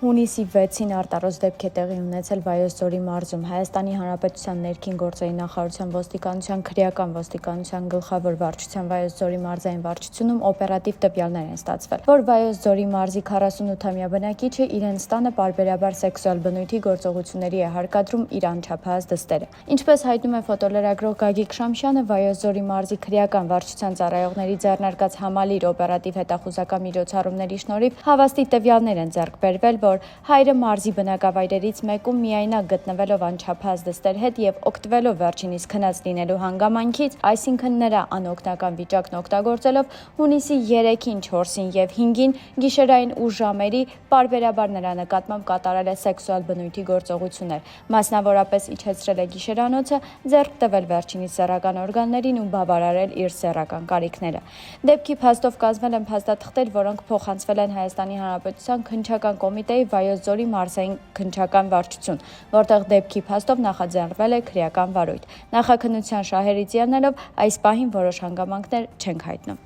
Հունիսի 6-ին արտարոց դեպք է տեղի ունեցել Վայոց ձորի մարզում։ Հայաստանի Հանրապետության ներքին գործերի նախարարության ոստիկանության քրեական ոստիկանության գլխավոր վարչության Վայոց ձորի մարզային վարչությունում օպերատիվ տվյալներ են ստացվել, որ Վայոց ձորի մարզի 48-ամյա բնակիչը իրենց տանը պարբերաբար սեքսուալ բնույթի գործողությունների է հարկադրում իր անչափահաս դստերը։ Ինչպես հայտնում է ֆոտոլրագրող Գագիկ Շամշյանը, Վայոց ձորի մարզի քրեական վարչության ծառայողների ձեռնարկած համալիր օպերատիվ հետախուզական միջոցառումների շնորհիվ հավաստի տվյալներ են ձեռք բերվել, որ հայրը մարզի բնակավայրերից մեկում միայնակ գտնվելով անչափահաս դստեր հետ եւ օգտվելով վերջինիս քնած լինելու հանգամանքից, այսինքն նրա անօգնական վիճակն օգտագործելով հունիսի 3-ին, 4-ին եւ 5-ին գիշերային ուշ ժամերի պարբերաբար նրա նկատմամբ կատարել է սեքսուալ բնույթի գործողություններ, մասնավորապես իջեցրել է գիշերանոցը, ձեռք տվել վերջինիս սեռական օրգաններին ու բավարարել իր սեռական կարիքները։ Դեպքի փաստով կազմվել են փաստաթղթեր, որոնք փոխանցվել են Հայաստանի Հանրապետության քննչական կոմիտեի Վայոց ձորի մարզային քննչական վարչություն, որտեղ դեպքի փաստով նախաձեռնվել է քրեական վարույթ։ Նախաքննության շահերից ելնելով այս պահին որոշ հանգամանքներ չենք հայտնում։